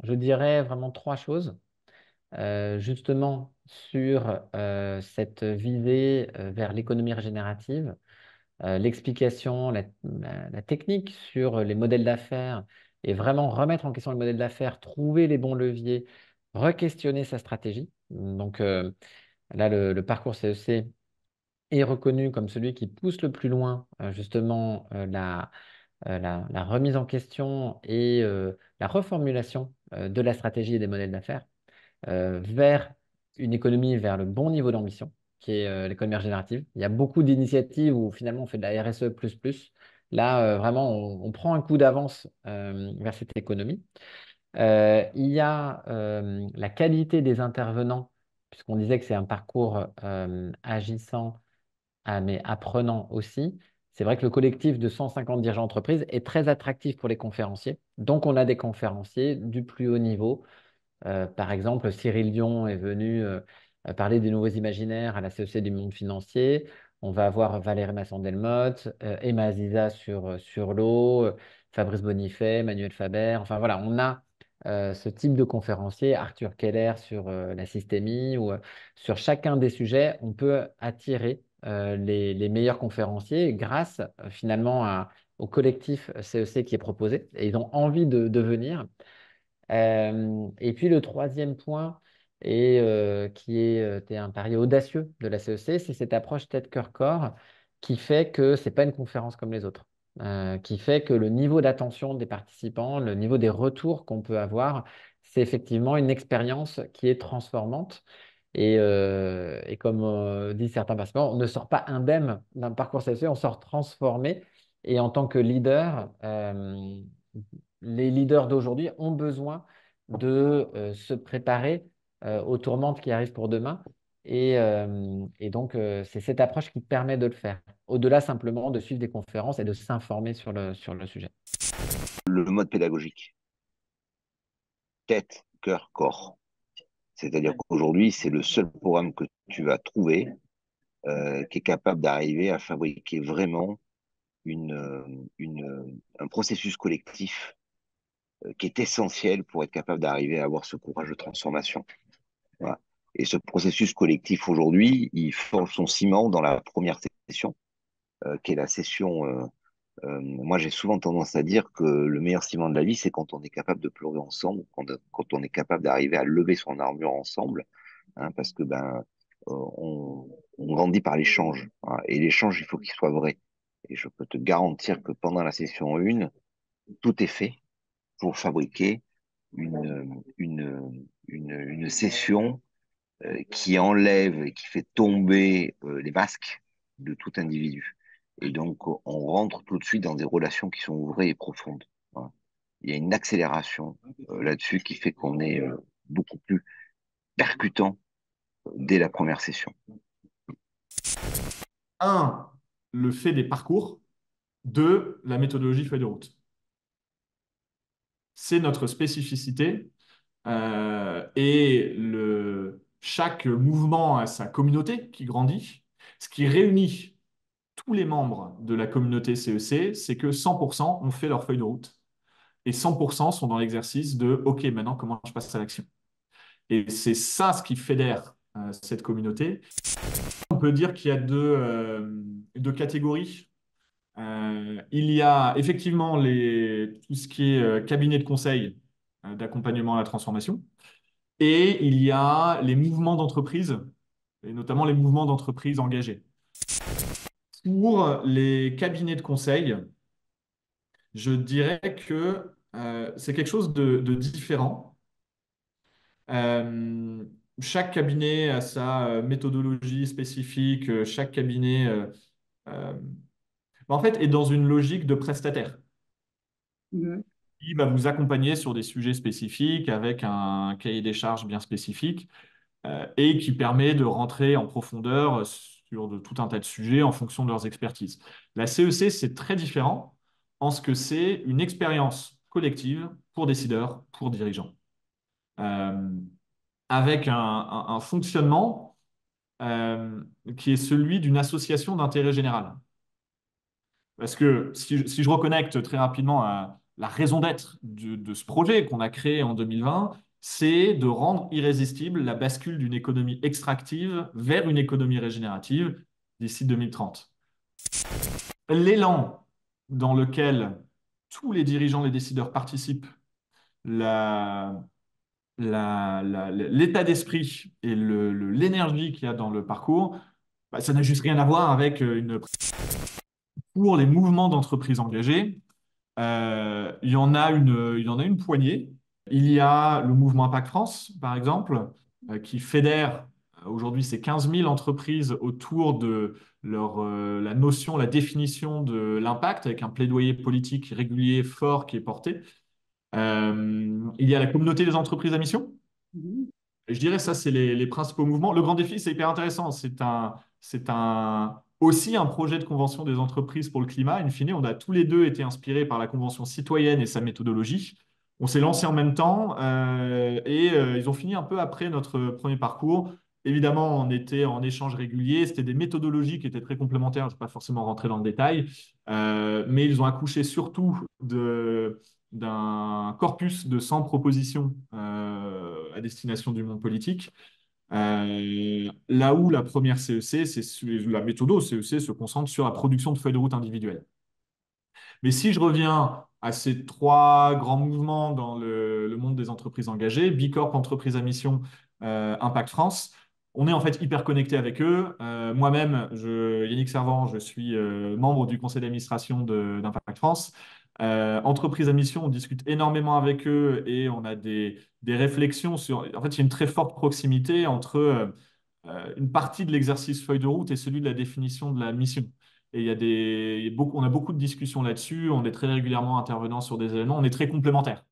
je dirais vraiment trois choses. Justement, sur cette visée vers l'économie régénérative, l'explication, la technique sur les modèles d'affaires et vraiment remettre en question le modèle d'affaires, trouver les bons leviers, re-questionner sa stratégie. Donc là, le parcours CEC est reconnu comme celui qui pousse le plus loin justement la remise en question et la reformulation de la stratégie et des modèles d'affaires vers une économie vers le bon niveau d'ambition, qui est l'économie régénérative. Il y a beaucoup d'initiatives où finalement on fait de la RSE plus plus. Là, vraiment, on prend un coup d'avance vers cette économie. Il y a la qualité des intervenants, puisqu'on disait que c'est un parcours agissant, mais apprenant aussi. C'est vrai que le collectif de 150 dirigeants d'entreprise est très attractif pour les conférenciers. Donc, on a des conférenciers du plus haut niveau par exemple, Cyril Dion est venu parler des nouveaux imaginaires à la CEC du monde financier. On va avoir Valérie Masson-Delmotte, Emma Aziza sur l'eau, Fabrice Bonifay, Manuel Faber. Enfin voilà, on a ce type de conférencier, Arthur Keller sur la systémie ou sur chacun des sujets, on peut attirer les meilleurs conférenciers grâce finalement au collectif CEC qui est proposé et ils ont envie de venir. Et puis le troisième point, qui était un pari audacieux de la CEC, c'est cette approche tête, cœur, corps qui fait que ce n'est pas une conférence comme les autres, qui fait que le niveau d'attention des participants, le niveau des retours qu'on peut avoir, c'est effectivement une expérience qui est transformante. Et comme disent certains participants, on ne sort pas indemne d'un parcours CEC, on sort transformé. Et en tant que leader, les leaders d'aujourd'hui ont besoin de se préparer aux tourmentes qui arrivent pour demain. Et donc, c'est cette approche qui permet de le faire, au-delà simplement de suivre des conférences et de s'informer sur le sujet. Le mode pédagogique, tête, cœur, corps. C'est-à-dire qu'aujourd'hui, c'est le seul programme que tu vas trouver qui est capable d'arriver à fabriquer vraiment un processus collectif qui est essentiel pour être capable d'arriver à avoir ce courage de transformation. Voilà. Et ce processus collectif aujourd'hui, il forge son ciment dans la première session, qui est la session. Moi, j'ai souvent tendance à dire que le meilleur ciment de la vie, c'est quand on est capable de pleurer ensemble, quand on est capable d'arriver à lever son armure ensemble, hein, parce que on grandit par l'échange, hein, et l'échange, il faut qu'il soit vrai. Et je peux te garantir que pendant la session 1, tout est fait pour fabriquer une session qui enlève et qui fait tomber les masques de tout individu. Et donc, on rentre tout de suite dans des relations qui sont vraies et profondes. Voilà. Il y a une accélération là-dessus qui fait qu'on est beaucoup plus percutant dès la première session. Un, le fait des parcours. Deux, la méthodologie feuille de route. C'est notre spécificité chaque mouvement a sa communauté qui grandit. Ce qui réunit tous les membres de la communauté CEC, c'est que 100% ont fait leur feuille de route et 100% sont dans l'exercice de OK, maintenant comment je passe à l'action. Et c'est ça ce qui fédère cette communauté. On peut dire qu'il y a deux catégories. Il y a effectivement tout ce qui est cabinet de conseil d'accompagnement à la transformation. Et il y a les mouvements d'entreprise, et notamment les mouvements d'entreprise engagés. Pour les cabinets de conseil, je dirais que c'est quelque chose de différent. Euh, Chaque cabinet a sa méthodologie spécifique, chaque cabinet euh, en fait, est dans une logique de prestataire Mhm. qui va vous accompagner sur des sujets spécifiques avec un cahier des charges bien spécifique et qui permet de rentrer en profondeur sur tout un tas de sujets en fonction de leurs expertises. La CEC, c'est très différent en ce que c'est une expérience collective pour décideurs, pour dirigeants, euh, avec un fonctionnement euh, qui est celui d'une association d'intérêt général. Parce que si je reconnecte très rapidement la raison d'être de ce projet qu'on a créé en 2020, c'est de rendre irrésistible la bascule d'une économie extractive vers une économie régénérative d'ici 2030. L'élan dans lequel tous les dirigeants, les décideurs participent, l'état d'esprit et l'énergie qu'il y a dans le parcours, bah, ça n'a juste rien à voir avec Pour les mouvements d'entreprises engagées, il y en a une poignée. Il y a le mouvement Impact France, par exemple, qui fédère aujourd'hui ces 15 000 entreprises autour de la notion, la définition de l'impact, avec un plaidoyer politique régulier, fort, qui est porté. Il y a la communauté des entreprises à mission. Mhm. Et je dirais ça, c'est les principaux mouvements. Le Grand Défi, c'est hyper intéressant. Aussi un projet de convention des entreprises pour le climat. In fine, on a tous les deux été inspirés par la Convention citoyenne et sa méthodologie. On s'est lancé en même temps et ils ont fini un peu après notre premier parcours. Évidemment, on était en échange régulier. C'était des méthodologies qui étaient très complémentaires. Je ne vais pas forcément rentrer dans le détail, mais ils ont accouché surtout d'un corpus de 100 propositions à destination du monde politique. Là où la première CEC, la méthode CEC se concentre sur la production de feuilles de route individuelles. Mais si je reviens à ces trois grands mouvements dans le monde des entreprises engagées, Bicorp, entreprise à mission, Impact France, on est en fait hyper connecté avec eux. Moi-même, Yannick Servant, je suis membre du conseil d'administration d'Impact France. Entreprise à mission, on discute énormément avec eux et on a des réflexions sur. En fait, il y a une très forte proximité entre une partie de l'exercice feuille de route et celui de la définition de la mission. Et on a beaucoup de discussions là-dessus, on est très régulièrement intervenant sur des événements, on est très complémentaires.